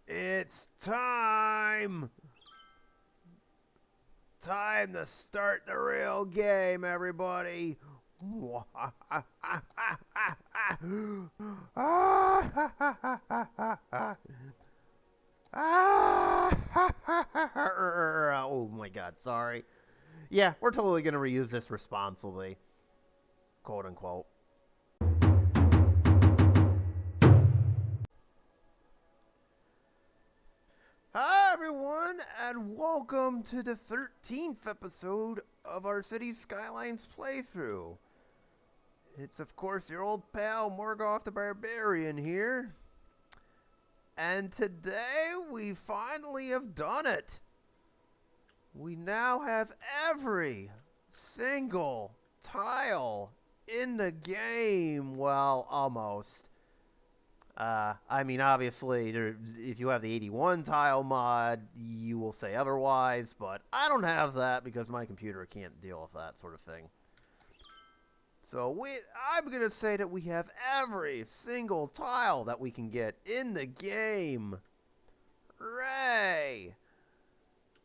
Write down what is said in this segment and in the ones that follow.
It's time! Time to start the real game, everybody! Oh my god, sorry. Yeah, we're totally gonna reuse this responsibly. Quote unquote. Hi everyone, and welcome to the 13th episode of our City Skylines playthrough. It's of course your old pal Morgoth the Barbarian here. And today we finally have done it. We now have every single tile in the game. Well, almost. I mean, obviously, if you have the 81 tile mod, you will say otherwise, but I don't have that because my computer can't deal with that sort of thing. So I'm going to say that we have every single tile that we can get in the game. Hooray!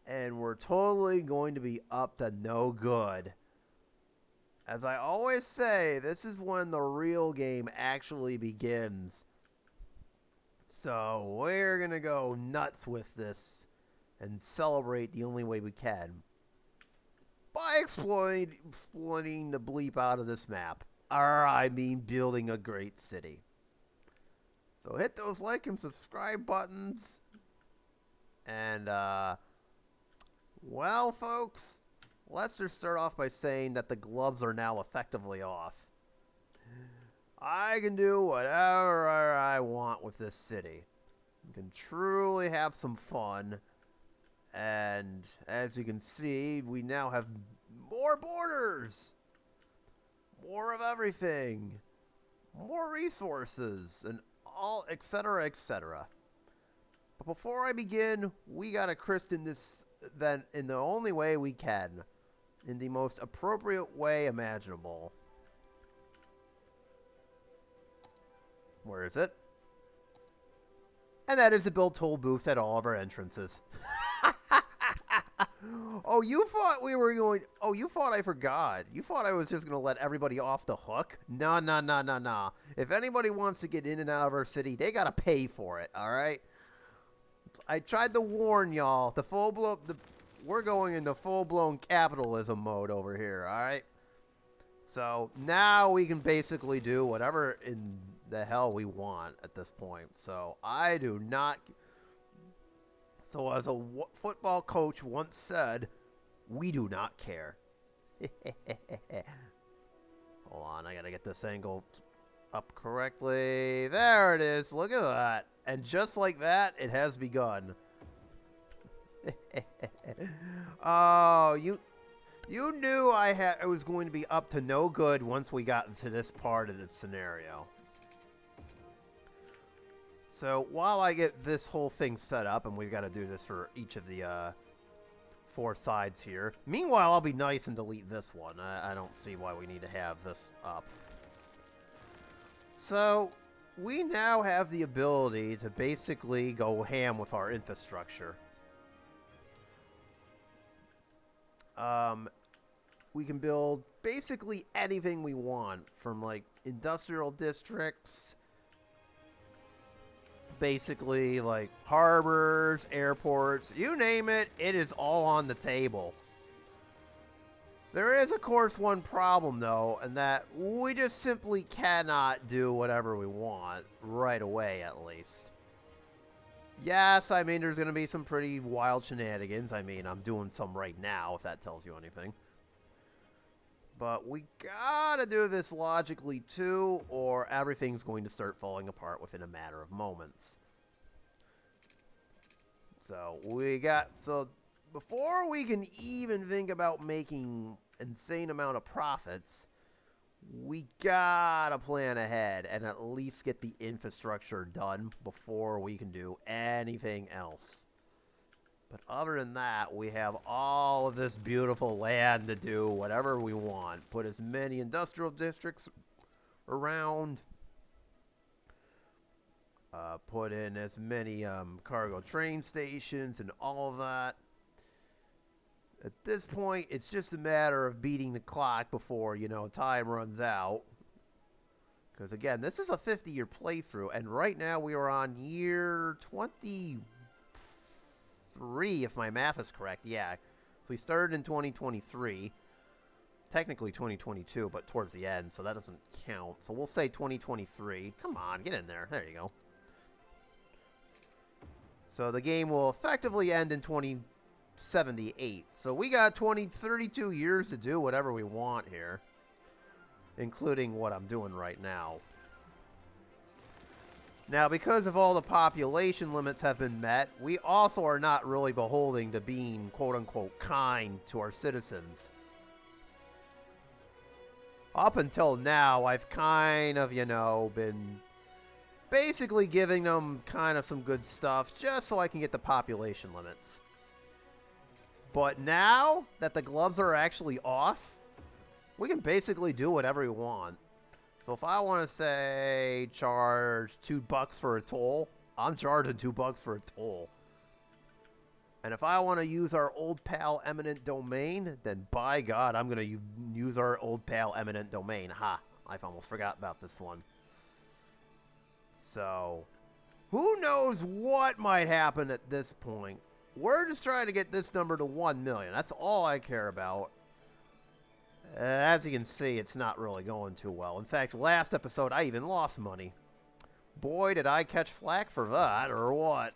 And we're totally going to be up to no good. As I always say, this is when the real game actually begins. So we're going to go nuts with this and celebrate the only way we can. By exploiting the bleep out of this map. Or, I mean, building a great city. So hit those like and subscribe buttons. And, well, folks, let's just start off by saying that the gloves are now effectively off. I can do whatever I want with this city. You can truly have some fun. And as you can see, we now have more borders. More of everything. More resources. And all, etc., etc. But before I begin, we gotta christen this then in the only way we can. In the most appropriate way imaginable. Where is it? And that is to build toll booths at all of our entrances. Oh, you thought we were going... Oh, you thought I forgot. You thought I was just going to let everybody off the hook? No, no, no, no, no. If anybody wants to get in and out of our city, they got to pay for it, all right? I tried to warn y'all. We're going into full-blown capitalism mode over here, all right? So now we can basically do whatever in the hell we want at this point. So I do not... So as a football coach once said, we do not care. Hold on, I gotta get this angle up correctly. There it is. Look at that. And just like that, it has begun. Oh, you knew I was going to be up to no good once we got into this part of the scenario. So while I get this whole thing set up, and we've got to do this for each of the 4 sides here. Meanwhile, I'll be nice and delete this one. I don't see why we need to have this up. So we now have the ability to basically go ham with our infrastructure. We can build basically anything we want, from like industrial districts, basically like harbors, airports, you name it, it is all on the table. There is, of course, one problem though, and that we just simply cannot do whatever we want right away, at least. Yes, I mean, there's going to be some pretty wild shenanigans. I mean, I'm doing some right now, if that tells you anything. But we gotta do this logically, too, or everything's going to start falling apart within a matter of moments. So, before we can even think about making insane amount of profits, we gotta plan ahead and at least get the infrastructure done before we can do anything else. But other than that, we have all of this beautiful land to do whatever we want. Put as many industrial districts around. Put in as many cargo train stations and all of that. At this point, it's just a matter of beating the clock before, time runs out. Because, again, this is a 50-year playthrough, and right now we are on year 23, if my math is correct. Yeah, so we started in 2023. Technically 2022, but towards the end, so that doesn't count. So we'll say 2023. Come on, get in there. There you go. So the game will effectively end in 2078. So we got 32 years to do whatever we want here, including what I'm doing right now. Now, because of all the population limits have been met, we also are not really beholden to being, quote-unquote, kind to our citizens. Up until now, I've kind of, been basically giving them kind of some good stuff just so I can get the population limits. But now that the gloves are actually off, we can basically do whatever we want. So if I want to say charge $2 for a toll, I'm charging $2 for a toll. And if I want to use our old pal eminent domain, then by God, I'm going to use our old pal eminent domain. Ha, I've almost forgot about this one. So, who knows what might happen at this point. We're just trying to get this number to 1 million. That's all I care about. As you can see, it's not really going too well. In fact, last episode, I even lost money. Boy, did I catch flack for that, or what?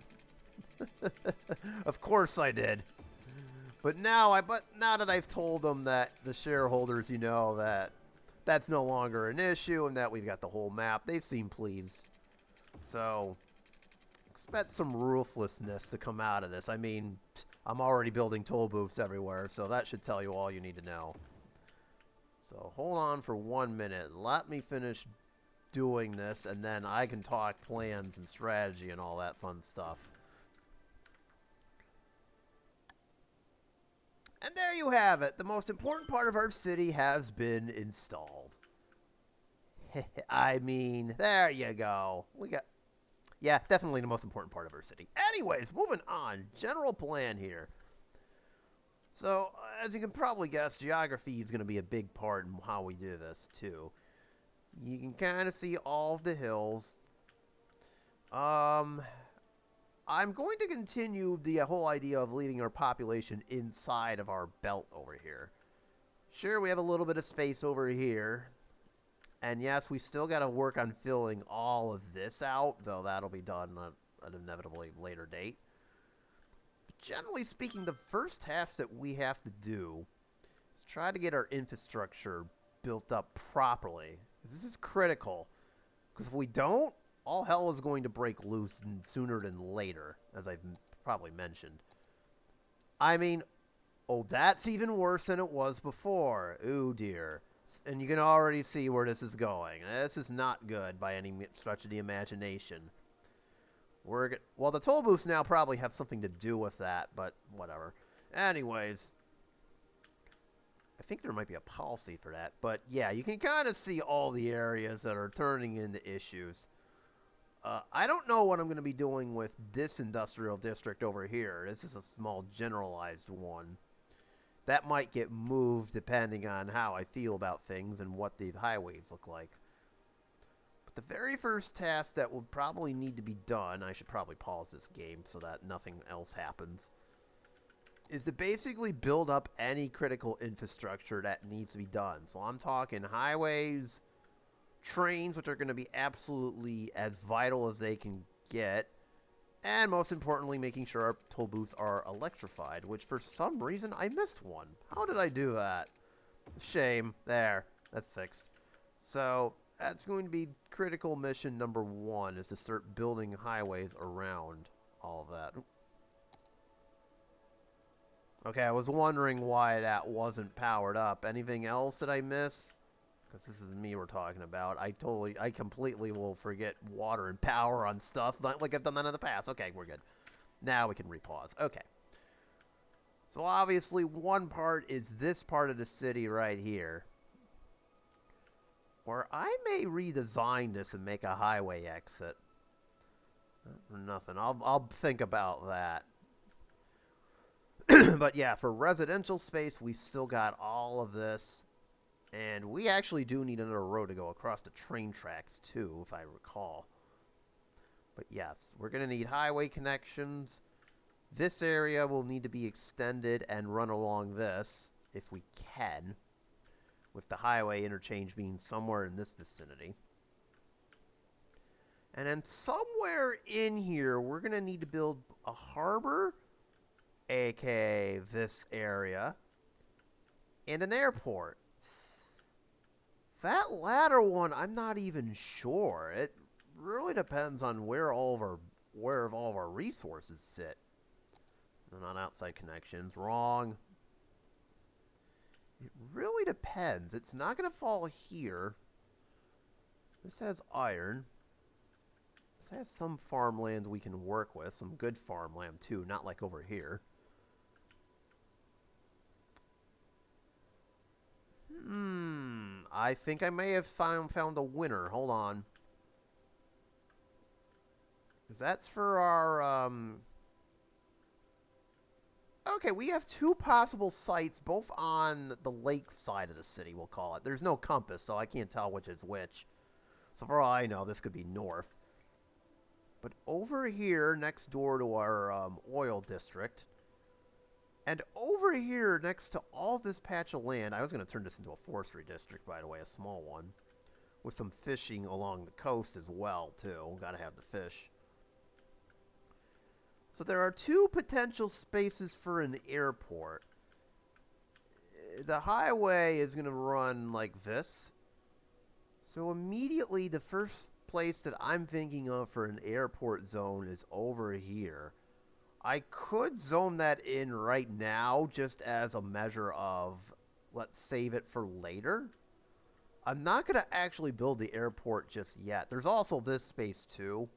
Of course I did. But now that I've told them that the shareholders, that that's no longer an issue and that we've got the whole map, they seem pleased. So, expect some ruthlessness to come out of this. I mean, I'm already building toll booths everywhere, so that should tell you all you need to know. So, hold on for 1 minute. Let me finish doing this, and then I can talk plans and strategy and all that fun stuff. And there you have it. The most important part of our city has been installed. I mean, there you go. Yeah, definitely the most important part of our city. Anyways, moving on. General plan here. So, as you can probably guess, geography is going to be a big part in how we do this, too. You can kind of see all of the hills. I'm going to continue the whole idea of leaving our population inside of our belt over here. Sure, we have a little bit of space over here. And yes, we still got to work on filling all of this out, though that'll be done at an inevitably later date. But generally speaking, the first task that we have to do is try to get our infrastructure built up properly. This is critical, because if we don't, all hell is going to break loose sooner than later, as I've probably mentioned. I mean, oh, that's even worse than it was before. Ooh, dear. And you can already see where this is going. This is not good by any stretch of the imagination. Well, the toll booths now probably have something to do with that, but whatever. Anyways, I think there might be a policy for that. But yeah, you can kind of see all the areas that are turning into issues. I don't know what I'm going to be doing with this industrial district over here. This is a small generalized one. That might get moved depending on how I feel about things and what the highways look like. But the very first task that will probably need to be done, I should probably pause this game so that nothing else happens, is to basically build up any critical infrastructure that needs to be done. So I'm talking highways, trains, which are going to be absolutely as vital as they can get, and most importantly, making sure our toll booths are electrified, which for some reason I missed one. How did I do that? Shame. There. That's fixed. So, that's going to be critical mission number 1, is to start building highways around all of that. Okay, I was wondering why that wasn't powered up. Anything else that I miss? Because this is me we're talking about. I completely will forget water and power on stuff, not like I've done that in the past. Okay, we're good. Now we can repause. Okay. So obviously one part is this part of the city right here. Or I may redesign this and make a highway exit. Or nothing. I'll think about that. But yeah, for residential space, we still got all of this. And we actually do need another road to go across the train tracks, too, if I recall. But yes, we're going to need highway connections. This area will need to be extended and run along this, if we can. With the highway interchange being somewhere in this vicinity. And then somewhere in here, we're going to need to build a harbor, aka this area, and an airport. That latter one, I'm not even sure. It really depends on where all of our resources sit. They're not outside connections. Wrong. It really depends. It's not going to fall here. This has iron. This has some farmland we can work with. Some good farmland, too. Not like over here. I think I may have found a winner. Hold on. Because that's for our, Okay, we have two possible sites, both on the lake side of the city, we'll call it. There's no compass, so I can't tell which is which. So for all I know, this could be north. But over here, next door to our oil district, and over here, next to all this patch of land, I was going to turn this into a forestry district, by the way, a small one, with some fishing along the coast as well, too. Got to have the fish. So there are two potential spaces for an airport. The highway is going to run like this. So immediately, the first place that I'm thinking of for an airport zone is over here. I could zone that in right now just as a measure of, let's save it for later. I'm not going to actually build the airport just yet. There's also this space too.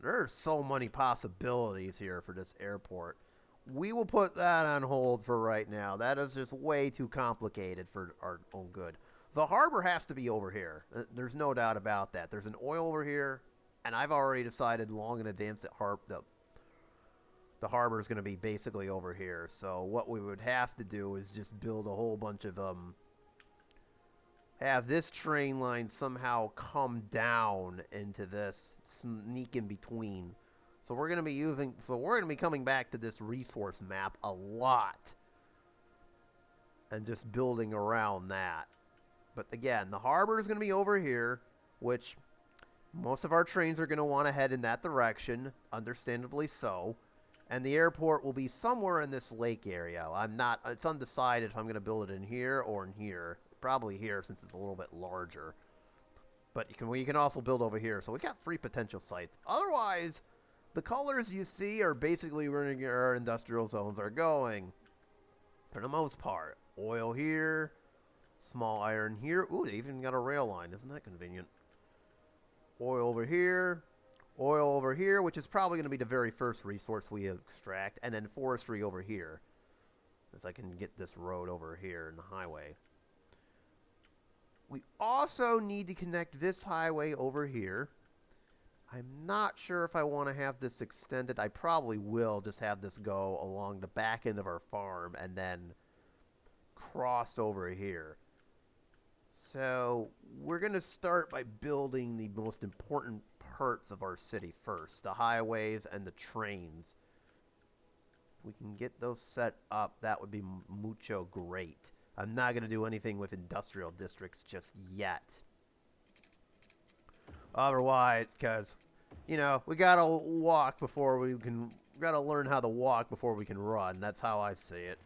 There are so many possibilities here for this airport. We will put that on hold for right now. That is just way too complicated for our own good. The harbor has to be over here. There's no doubt about that. There's an oil over here. And I've already decided long in advance that the harbor is going to be basically over here. So what we would have to do is just build a whole bunch of have this train line somehow come down into this, sneak in between. So we're going to be coming back to this resource map a lot. And just building around that. But again, the harbor is going to be over here, which most of our trains are going to want to head in that direction, understandably so. And the airport will be somewhere in this lake area. It's undecided if I'm going to build it in here or in here. Probably here since it's a little bit larger. But we can also build over here. So we got 3 potential sites. Otherwise, the colors you see are basically where our industrial zones are going. For the most part. Oil here. Small iron here. Ooh, they even got a rail line. Isn't that convenient? Oil over here. Oil over here, which is probably going to be the very first resource we extract. And then forestry over here. As I can get this road over here in the highway. We also need to connect this highway over here. I'm not sure if I want to have this extended. I probably will just have this go along the back end of our farm and then cross over here. So we're going to start by building the most important parts of our city first. The highways and the trains. If we can get those set up, that would be mucho great. I'm not going to do anything with industrial districts just yet. Otherwise, because, we got to walk before we can... We got to learn how to walk before we can run. That's how I see it.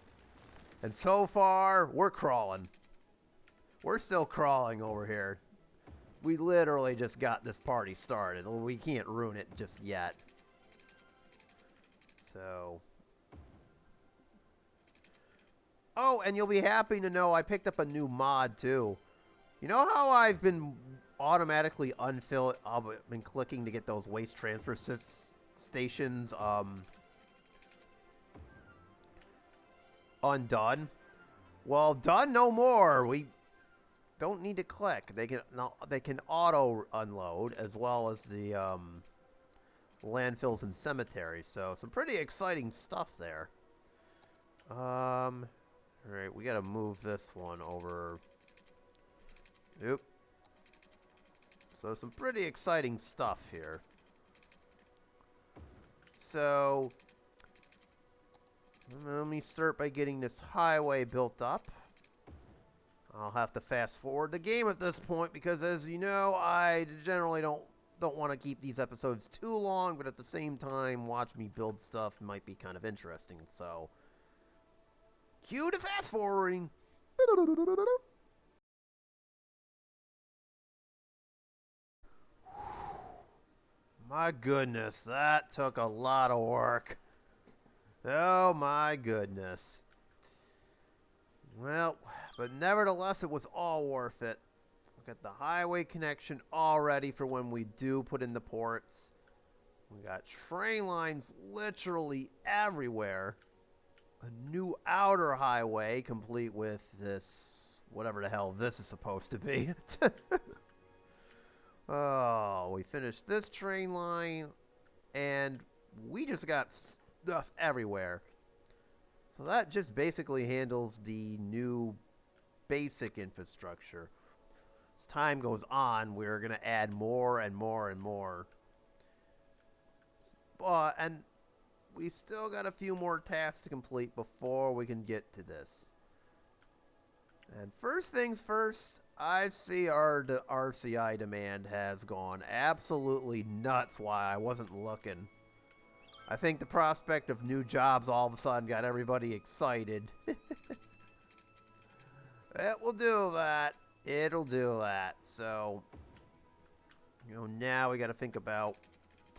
And so far, we're crawling. We're still crawling over here. We literally just got this party started. We can't ruin it just yet. So... Oh, and you'll be happy to know I picked up a new mod, too. You know how I've been automatically unfill? I've been clicking to get those waste transfer stations undone. Well, done no more. We don't need to click. They can auto unload as well as the landfills and cemeteries. So some pretty exciting stuff there. All right, we got to move this one over. Oop. So some pretty exciting stuff here. So let me start by getting this highway built up. I'll have to fast forward the game at this point because, as you know, I generally don't want to keep these episodes too long, but at the same time, watch me build stuff might be kind of interesting. So, cue to fast forwarding. My goodness, that took a lot of work. Oh my goodness. Well, but nevertheless, it was all worth it. We got the highway connection all ready for when we do put in the ports. We got train lines literally everywhere. A new outer highway complete with this, whatever the hell this is supposed to be. Oh, we finished this train line, and we just got stuff everywhere. So that just basically handles the new basic infrastructure. As time goes on, we're going to add more and more and more. And we still got a few more tasks to complete before we can get to this. And first things first, I see our RCI demand has gone absolutely nuts while I wasn't looking. I think the prospect of new jobs all of a sudden got everybody excited. It will do that. It'll do that. So, now we got to think about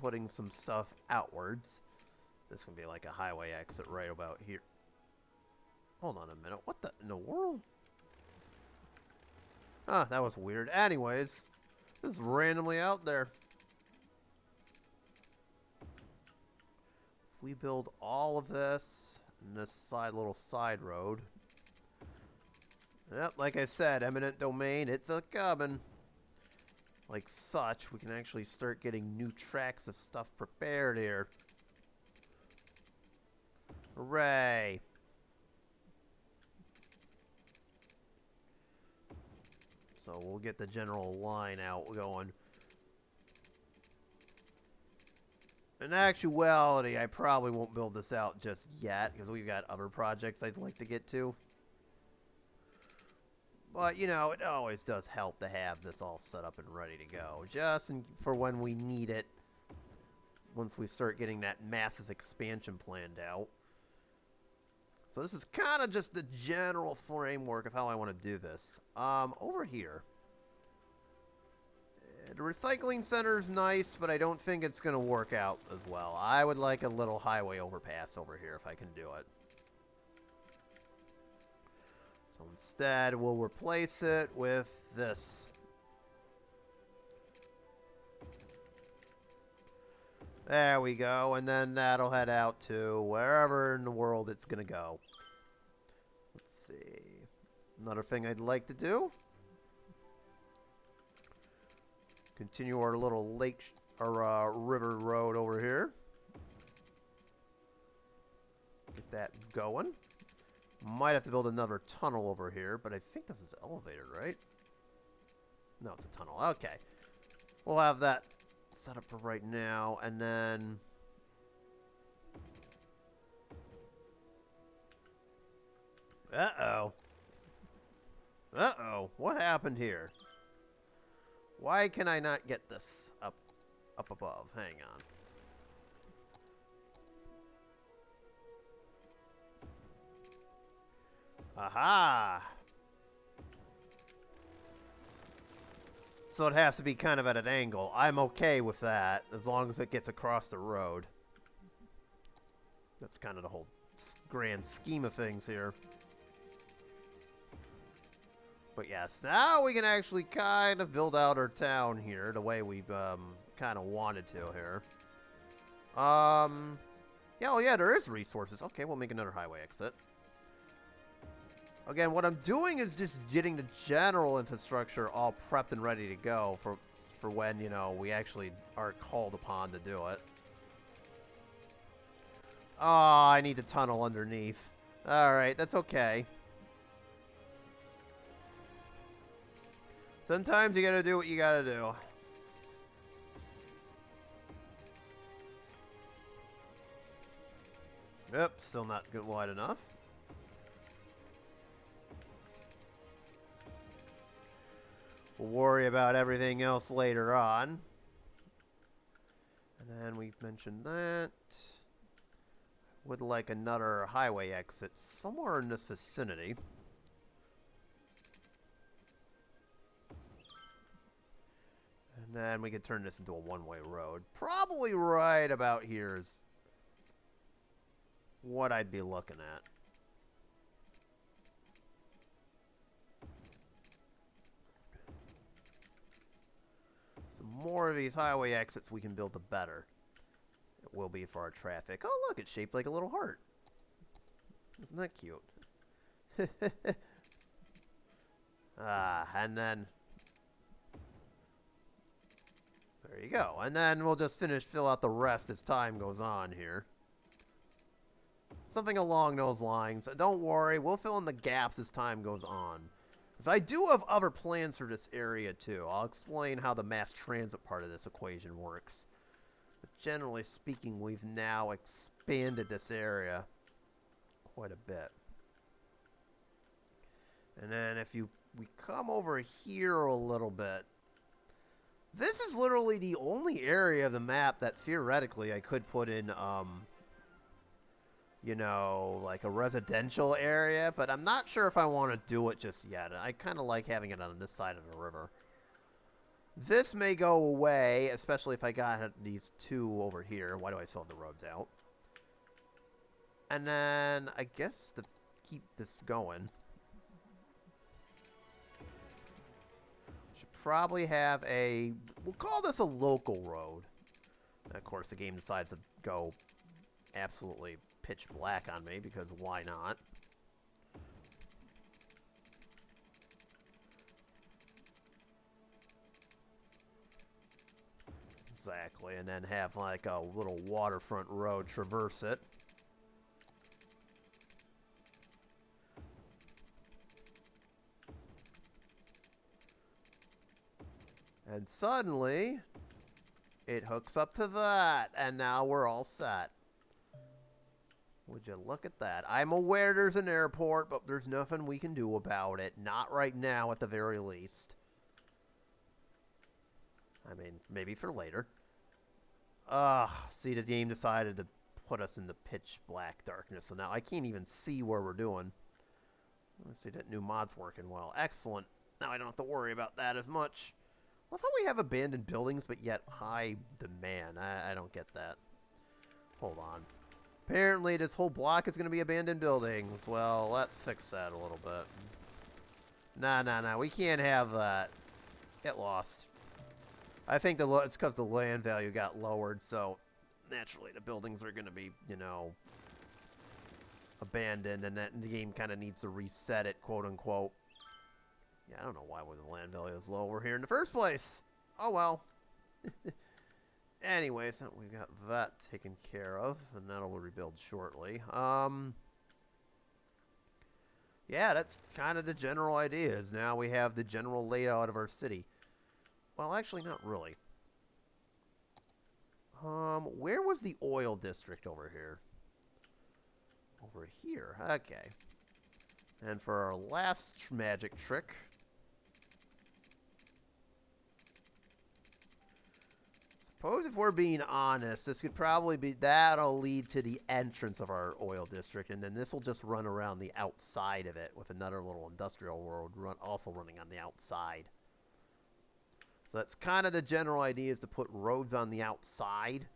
putting some stuff outwards. This can be like a highway exit right about here. Hold on a minute. What in the world? Ah, that was weird. Anyways, this is randomly out there. If we build all of this and this little side road. Yep, like I said, eminent domain, it's a coming. Like such, we can actually start getting new tracks of stuff prepared here. Hooray! So we'll get the general line out going. In actuality, I probably won't build this out just yet because we've got other projects I'd like to get to. But, it always does help to have this all set up and ready to go. Just for when we need it. Once we start getting that massive expansion planned out. So this is kind of just the general framework of how I want to do this. Over here. The recycling center is nice, but I don't think it's going to work out as well. I would like a little highway overpass over here if I can do it. So instead, we'll replace it with this. There we go, and then that'll head out to wherever in the world it's going to go. Let's see. Another thing I'd like to do. Continue our little lake or river road over here. Get that going. Might have to build another tunnel over here, but I think this is elevated, right? No, it's a tunnel. Okay. We'll have that set up for right now, and then... Uh-oh. Uh-oh. What happened here? Why can I not get this up above? Hang on. Aha! So it has to be kind of at an angle. I'm okay with that, as long as it gets across the road. That's kind of the whole grand scheme of things here. But yes, now we can actually kind of build out our town here the way we've kind of wanted to here. Yeah, oh yeah, there is resources. Okay, we'll make another highway exit. Again, what I'm doing is just getting the general infrastructure all prepped and ready to go for when, you know, we actually are called upon to do it. Oh, I need the tunnel underneath. Alright, that's okay. Sometimes you gotta do what you gotta do. Yep, still not good wide enough. We'll worry about everything else later on. And then we mentioned that. Would like another highway exit somewhere in this vicinity. And then we could turn this into a one-way road. Probably right about here is what I'd be looking at. The more of these highway exits we can build, the better it will be for our traffic. Oh, look, it's shaped like a little heart. Isn't that cute? And then... there you go. And then we'll just fill out the rest as time goes on here. Something along those lines. Don't worry, we'll fill in the gaps as time goes on. Because I do have other plans for this area, too. I'll explain how the mass transit part of this equation works. But generally speaking, we've now expanded this area quite a bit. And then if we come over here a little bit, this is literally the only area of the map that theoretically I could put in, you know, like a residential area, but I'm not sure if I want to do it just yet. I kind of like having it on this side of the river. This may go away, especially if I got these two over here. Why do I still have the roads out? And then, I guess to keep this going, should probably have we'll call this a local road. And of course, the game decides to go absolutely pitch black on me, because why not? Exactly, and then have like a little waterfront road traverse it. And suddenly, it hooks up to that, and now we're all set. Would you look at that? I'm aware there's an airport, but there's nothing we can do about it. Not right now, at the very least. I mean, maybe for later. See, the game decided to put us in the pitch black darkness, so now I can't even see where we're doing. Let's see, that new mod's working well. Excellent. Now I don't have to worry about that as much. Love how we have abandoned buildings, but yet high demand. I don't get that. Hold on. Apparently, this whole block is going to be abandoned buildings. Well, let's fix that a little bit. Nah. We can't have that. Get lost. I think it's because the land value got lowered, so naturally the buildings are going to be, you know, abandoned, and the game kind of needs to reset it, quote-unquote. Yeah, I don't know why the land value is lower here in the first place. Oh, well. Anyways, we've got that taken care of, and that'll rebuild shortly. Yeah, that's kind of the general idea, is now we have the general layout of our city. Well, actually, not really. Where was the oil district over here? Over here, okay. And for our last magic trick... suppose if we're being honest, this could probably be... that'll lead to the entrance of our oil district, and then this will just run around the outside of it with another little industrial road also running on the outside. So that's kind of the general idea, is to put roads on the outside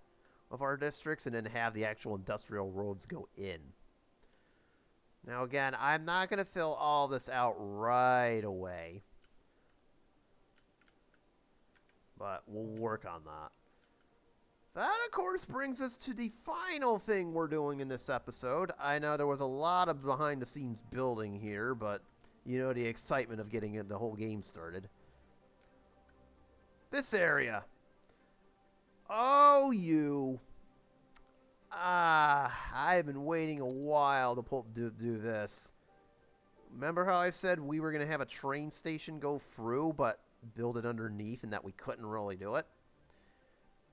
of our districts and then have the actual industrial roads go in. Now, again, I'm not going to fill all this out right away. But we'll work on that. That, of course, brings us to the final thing we're doing in this episode. I know there was a lot of behind-the-scenes building here, but, you know, the excitement of getting the whole game started. This area. Oh, you. I've been waiting a while to do this. Remember how I said we were going to have a train station go through, but build it underneath, and that we couldn't really do it?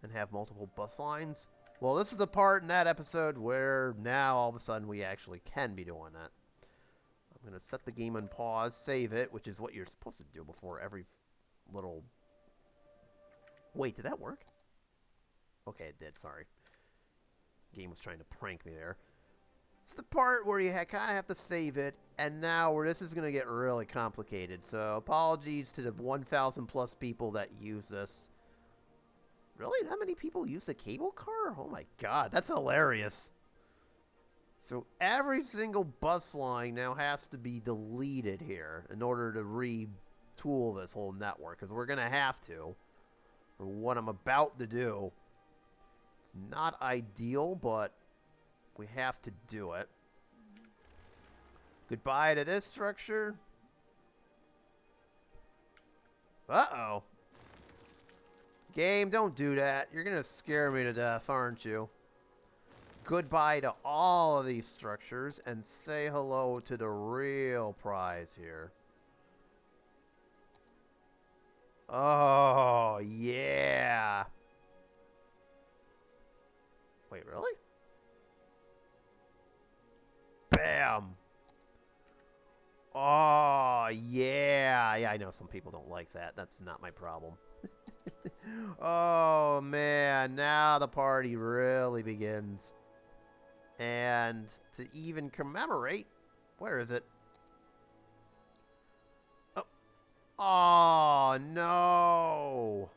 And have multiple bus lines? Well, this is the part in that episode where now, all of a sudden, we actually can be doing that. I'm going to set the game on pause, save it, which is what you're supposed to do before every little... Wait, did that work? Okay, it did, sorry. The game was trying to prank me there. It's the part where you kind of have to save it, and now where this is going to get really complicated. So apologies to the 1,000 plus people that use this. Really? That many people use the cable car? Oh my god, that's hilarious. So every single bus line now has to be deleted here in order to retool this whole network, because we're going to have to, for what I'm about to do. It's not ideal, but we have to do it. Goodbye to this structure. Uh-oh. Game, don't do that. You're going to scare me to death, aren't you? Goodbye to all of these structures, and say hello to the real prize here. Oh, yeah. Wait, really? Bam. Oh, yeah. Yeah, I know some people don't like that. That's not my problem. Oh, man. Now the party really begins. And to even commemorate... Where is it? Oh, oh no.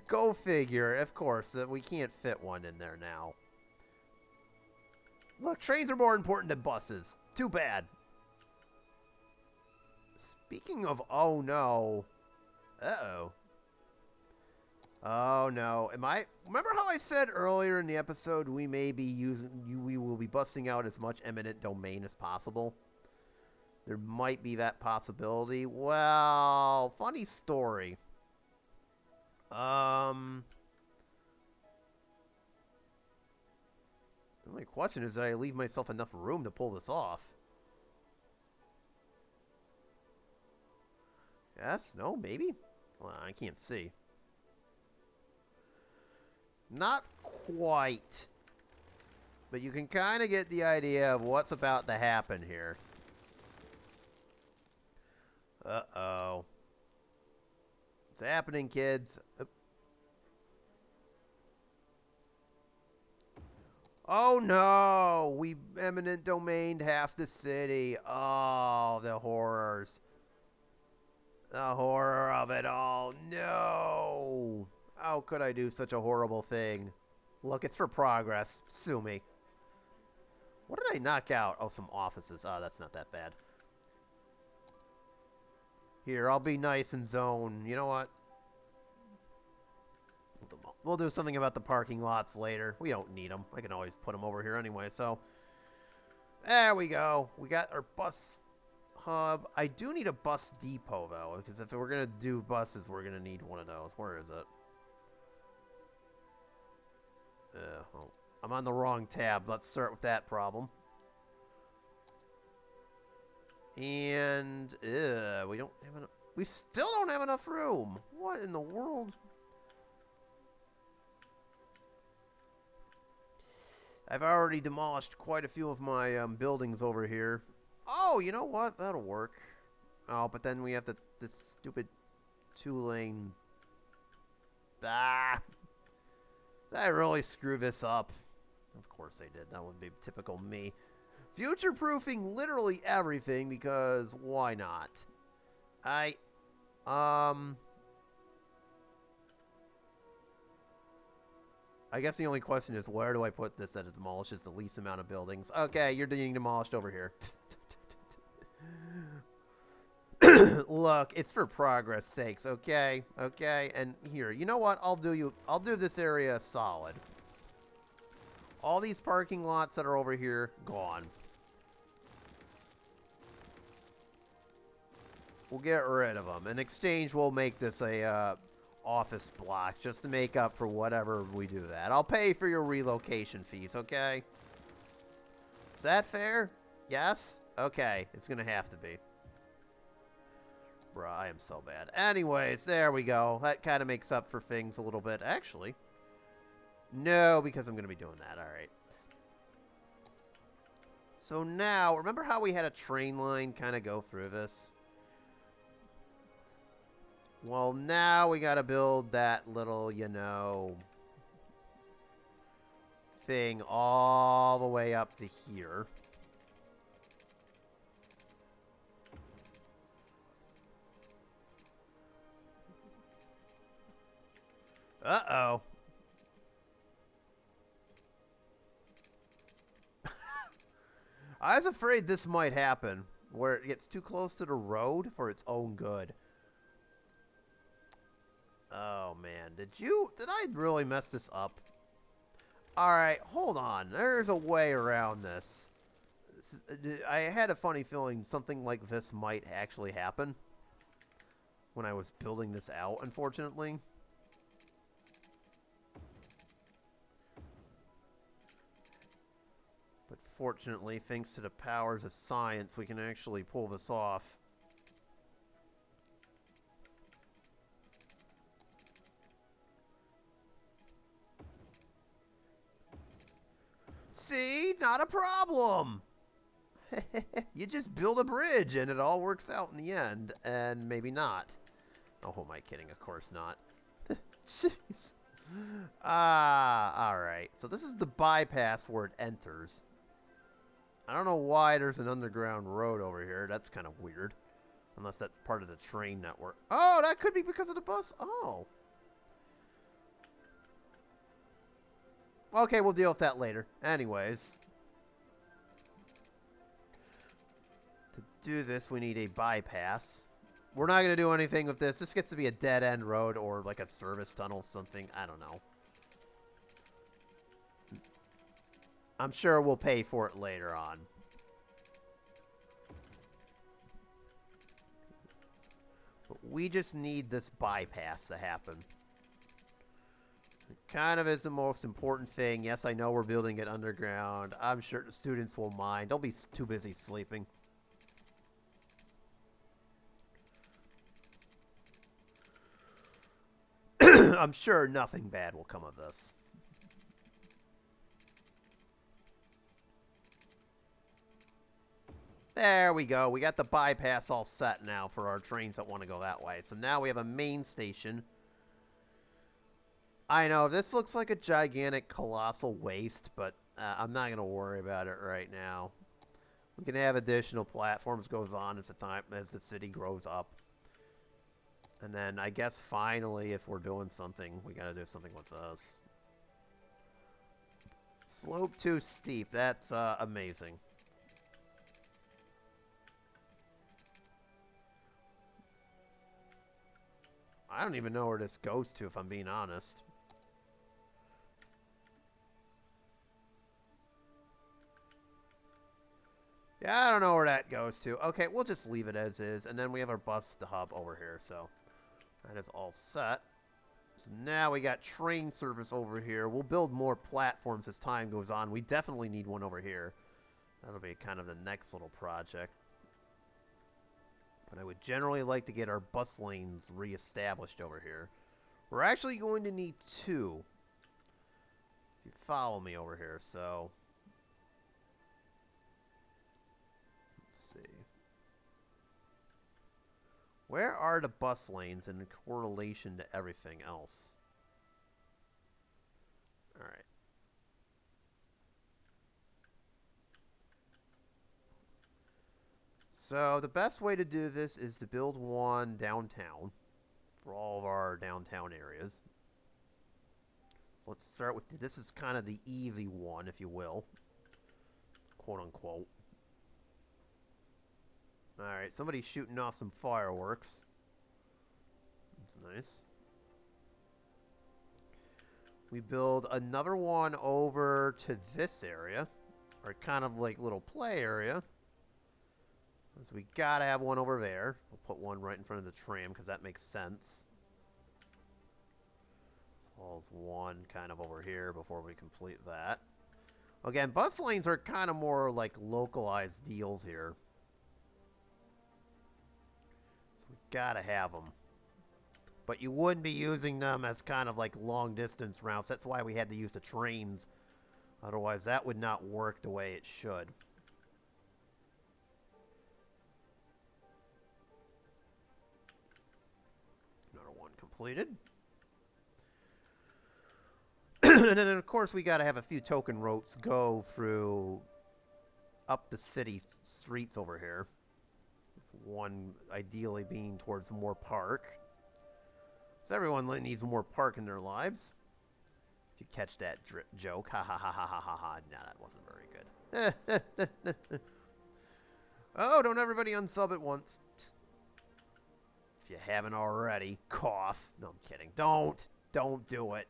Go figure. Of course, we can't fit one in there now. Look, trains are more important than buses. Too bad. Speaking of oh no. Uh-oh. Oh no. Remember how I said earlier in the episode we will be busting out as much eminent domain as possible? There might be that possibility. Well, funny story. The only question is, did I leave myself enough room to pull this off? Yes? No? Maybe? Well, I can't see. Not quite. But you can kind of get the idea of what's about to happen here. Uh-oh. What's happening, kids? Oh no! We eminent domained half the city. Oh, the horrors. The horror of it all. No! How could I do such a horrible thing? Look, it's for progress. Sue me. What did I knock out? Oh, some offices. Oh, that's not that bad. Here, I'll be nice and zone. You know what? We'll do something about the parking lots later. We don't need them. I can always put them over here anyway, so... There we go. We got our bus hub. I do need a bus depot, though, because if we're going to do buses, we're going to need one of those. Where is it? Oh, I'm on the wrong tab. Let's start with that problem. And, we don't have enough... We still don't have enough room. What in the world? I've already demolished quite a few of my buildings over here. Oh, you know what? That'll work. Oh, but then we have this stupid two-lane... Ah! Did I really screw this up? Of course I did. That would be typical me. Future-proofing literally everything, because why not? I guess the only question is, where do I put this that it demolishes the least amount of buildings? Okay, you're getting demolished over here. Look, it's for progress sakes, okay? Okay, and here, you know what? I'll do this area solid. All these parking lots that are over here, gone. We'll get rid of them. In exchange, we'll make this a office block just to make up for whatever we do that. I'll pay for your relocation fees, okay? Is that fair? Yes? Okay, it's gonna have to be. Bruh, I am so bad. Anyways, there we go. That kind of makes up for things a little bit. Actually, no, because I'm going to be doing that. All right. So now, remember how we had a train line kind of go through this? Well, now we got to build that little, you know, thing all the way up to here. Uh-oh. I was afraid this might happen, where it gets too close to the road for its own good. Oh, man. Did I really mess this up? Alright, hold on. There's a way around this. I had a funny feeling something like this might actually happen when I was building this out, unfortunately. But fortunately, thanks to the powers of science, we can actually pull this off. See? Not a problem! You just build a bridge and it all works out in the end. And maybe not. Oh, who am I kidding? Of course not. Jeez. Alright. So this is the bypass where it enters. I don't know why there's an underground road over here. That's kind of weird. Unless that's part of the train network. Oh, that could be because of the bus. Oh. Okay, we'll deal with that later. Anyways. To do this, we need a bypass. We're not going to do anything with this. This gets to be a dead-end road or like a service tunnel, something. I don't know. I'm sure we'll pay for it later on. But we just need this bypass to happen. It kind of is the most important thing. Yes, I know we're building it underground. I'm sure the students will mind. They'll be too busy sleeping. I'm sure nothing bad will come of this. There we go. We got the bypass all set now for our trains that want to go that way. So now we have a main station. I know, this looks like a gigantic, colossal waste, but I'm not going to worry about it right now. We can have additional platforms goes on as the city grows up. And then I guess finally, if we're doing something, we got to do something with this. Slope too steep. That's amazing. I don't even know where this goes to, if I'm being honest. Yeah, I don't know where that goes to. Okay, we'll just leave it as is. And then we have our bus hub over here, so that is all set. So now we got train service over here. We'll build more platforms as time goes on. We definitely need one over here. That'll be kind of the next little project. But I would generally like to get our bus lanes reestablished over here. We're actually going to need 2. If you follow me over here, so let's see. Where are the bus lanes in correlation to everything else? All right. So the best way to do this is to build one downtown for all of our downtown areas. So let's start with, this is kind of the easy one, if you will. Quote unquote. Alright, somebody's shooting off some fireworks. That's nice. We build another one over to this area. Or kind of like little play area. So we gotta have one over there. We'll put one right in front of the tram because that makes sense. So there's one kind of over here before we complete that. Again, bus lanes are kind of more like localized deals here. So we gotta have them. But you wouldn't be using them as kind of like long distance routes. That's why we had to use the trains. Otherwise, that would not work the way it should. Another one completed. And then, of course, we got to have a few token routes go through up the city streets over here. One ideally being towards more park. So everyone needs more park in their lives. If you catch that joke. Ha ha ha ha ha ha ha. Nah, that wasn't very good. Oh, don't everybody unsub at once. If you haven't already. Cough. No, I'm kidding. Don't. Don't do it.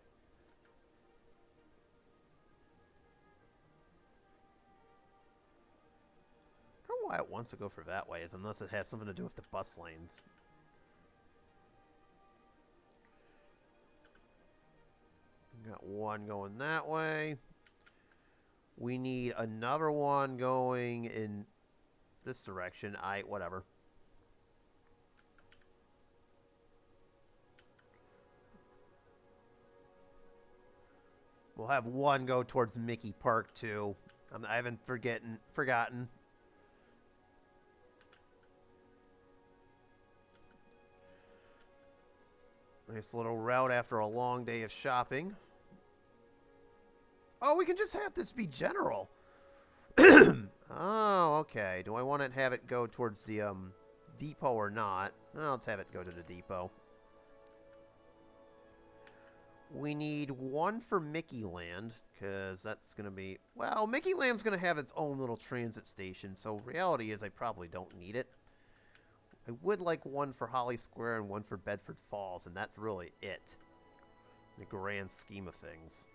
I don't know why it wants to go for that way, is unless it has something to do with the bus lanes. Got one going that way. We need another one going in this direction. Whatever. We'll have one go towards Mickey Park too. I haven't forgotten. Nice little route after a long day of shopping. Oh, we can just have this be general. Oh, okay. Do I want to have it go towards the depot or not? No, let's have it go to the depot. We need one for Mickey Land, because that's going to be... Well, Mickey Land's going to have its own little transit station, so reality is I probably don't need it. I would like one for Holly Square and one for Bedford Falls, and that's really it. In the grand scheme of things.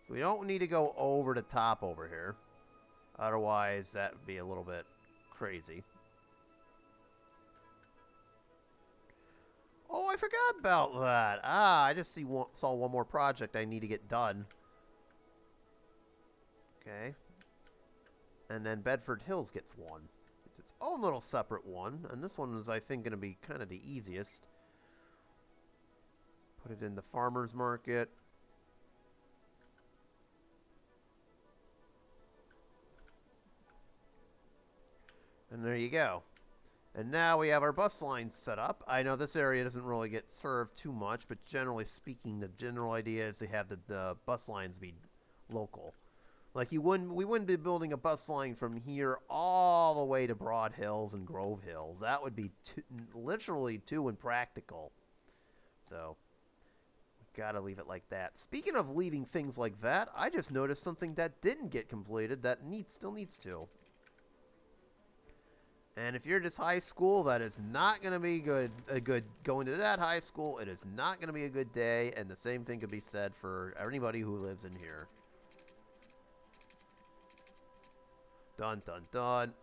So we don't need to go over the top over here. Otherwise, that would be a little bit crazy. Oh, I forgot about that. I just saw one more project I need to get done. Okay. And then Bedford Hills gets one. It's its own little separate one. And this one is, I think, going to be kind of the easiest. Put it in the farmer's market. And there you go. And now we have our bus lines set up. I know this area doesn't really get served too much, but generally speaking, the general idea is to have the bus lines be local. Like we wouldn't be building a bus line from here all the way to Broad Hills and Grove Hills. That would be literally too impractical. So, we gotta leave it like that. Speaking of leaving things like that, I just noticed something that didn't get completed that still needs to. And if you're just high school, that is not going to be going to that high school. It is not going to be a good day. And the same thing could be said for anybody who lives in here. Dun, dun, dun.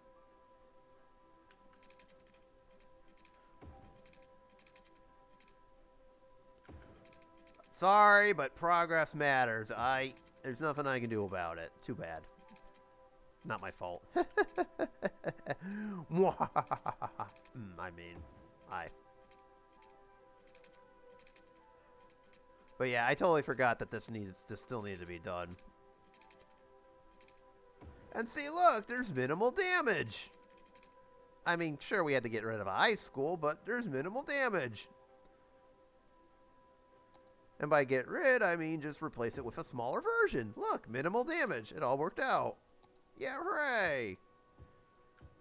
Sorry, but progress matters. There's nothing I can do about it. Too bad. Not my fault. But yeah, I totally forgot that this still needed to be done. And see, look, there's minimal damage. I mean, sure, we had to get rid of a high school, but there's minimal damage. And by get rid, I mean just replace it with a smaller version. Look, minimal damage. It all worked out. Yeah, hooray!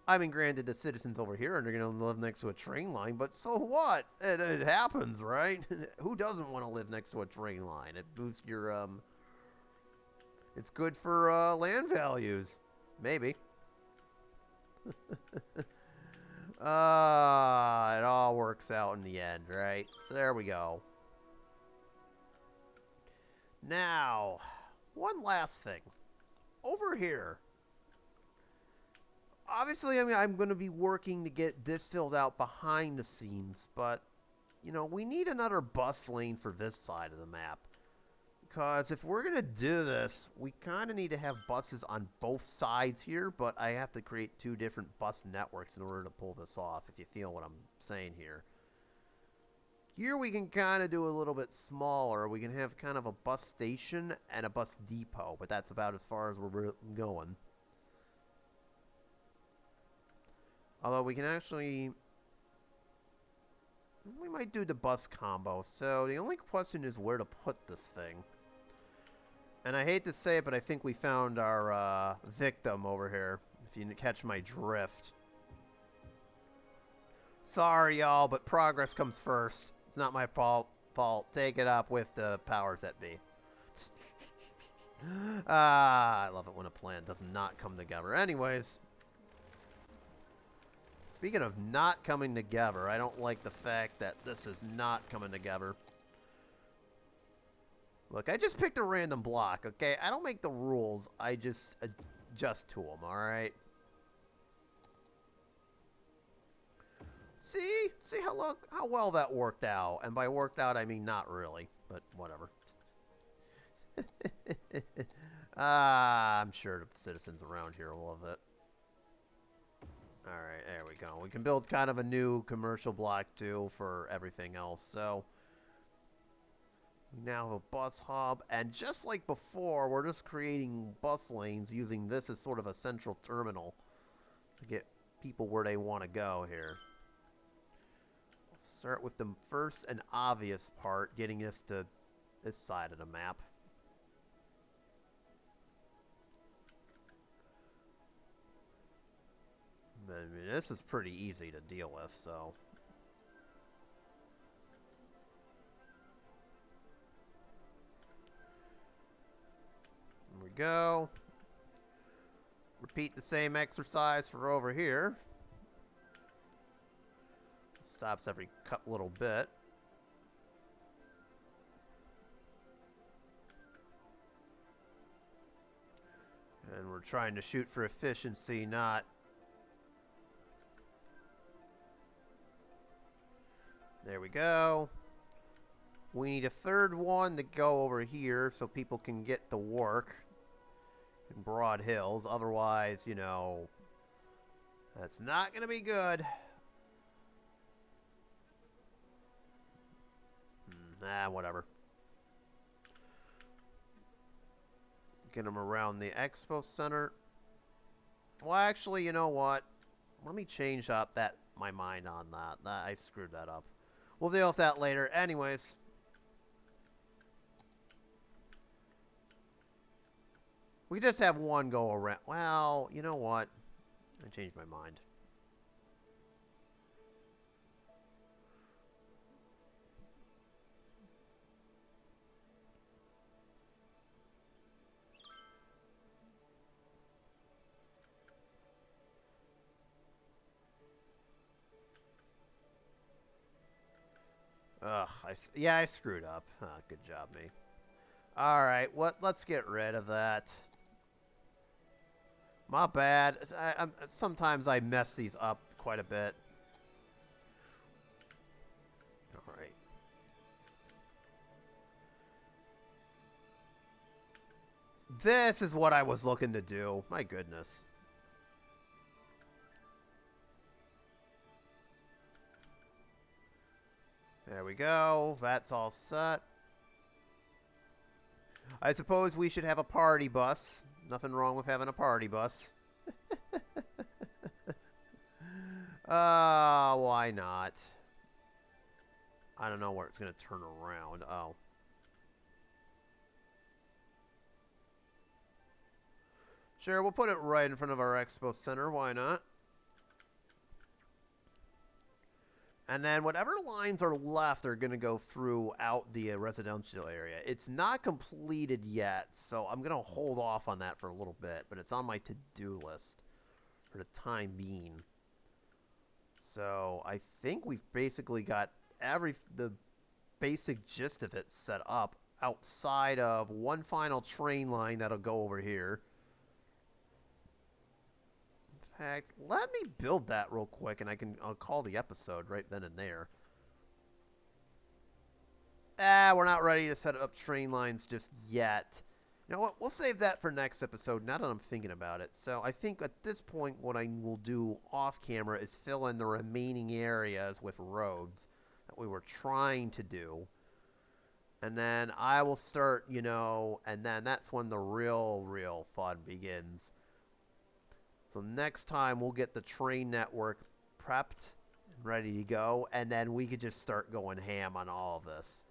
I mean, granted, the citizens over here are going to live next to a train line, but so what? It happens, right? Who doesn't want to live next to a train line? It boosts your, It's good for, land values. Maybe. It all works out in the end, right? So there we go. Now, one last thing. Over here. Obviously, I mean, I'm going to be working to get this filled out behind the scenes, but, you know, we need another bus lane for this side of the map. Because if we're going to do this, we kind of need to have buses on both sides here, but I have to create two different bus networks in order to pull this off, if you feel what I'm saying here. Here we can kind of do a little bit smaller. We can have kind of a bus station and a bus depot, but that's about as far as we're going. Although we can actually... we might do the bus combo. So the only question is where to put this thing. And I hate to say it, but I think we found our victim over here. If you catch my drift. Sorry, y'all, but progress comes first. It's not my fault. Take it up with the powers that be. I love it when a plan does not come together. Anyways. Speaking of not coming together, I don't like the fact that this is not coming together. Look, I just picked a random block, okay? I don't make the rules. I just adjust to them, alright? See? See how well that worked out. And by worked out, I mean not really. But whatever. I'm sure the citizens around here will love it. Alright, there we go. We can build kind of a new commercial block, too, for everything else. So, we now have a bus hub. And just like before, we're just creating bus lanes using this as sort of a central terminal to get people where they want to go here. We'll start with the first and obvious part, getting us to this side of the map. I mean, this is pretty easy to deal with, so. There we go. Repeat the same exercise for over here. Stops every little bit. And we're trying to shoot for efficiency, not... There we go. We need a third one to go over here so people can get to work in Broad Hills. Otherwise, you know, that's not going to be good. Whatever. Get them around the Expo Center. Well, actually, you know what? Let me change up my mind on that. I screwed that up. We'll deal with that later. Anyways. We just have one go around. Well, you know what? I changed my mind. Ugh, I screwed up. Good job, me. Alright, let's get rid of that. My bad. Sometimes I mess these up quite a bit. Alright. This is what I was looking to do. My goodness. There we go. That's all set. I suppose we should have a party bus. Nothing wrong with having a party bus. Why not? I don't know where it's going to turn around. Oh. Sure, we'll put it right in front of our expo center. Why not? And then whatever lines are left are going to go throughout the residential area. It's not completed yet, so I'm going to hold off on that for a little bit, but it's on my to-do list for the time being. So I think we've basically got the basic gist of it set up outside of one final train line that'll go over here. In fact, let me build that real quick, and I'll call the episode right then and there. We're not ready to set up train lines just yet. You know what? We'll save that for next episode, now that I'm thinking about it. So I think at this point what I will do off camera is fill in the remaining areas with roads that we were trying to do. And then I will start, and then that's when the real fun begins. So next time we'll get the train network prepped and ready to go, and then we could just start going ham on all of this.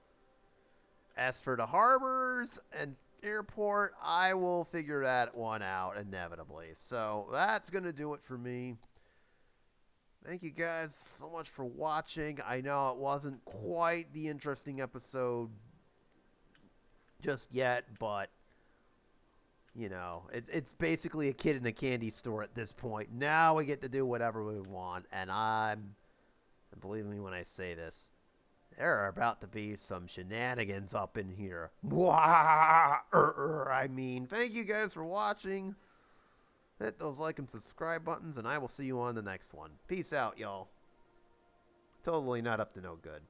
As for the harbors and airport, I will figure that one out inevitably. So that's going to do it for me. Thank you guys so much for watching. I know it wasn't quite the interesting episode just yet, but it's basically a kid in a candy store at this point. Now we get to do whatever we want, and believe me when I say this, there are about to be some shenanigans up in here. I mean, thank you guys for watching. Hit those like and subscribe buttons, and I will see you on the next one. Peace out, y'all. Totally not up to no good.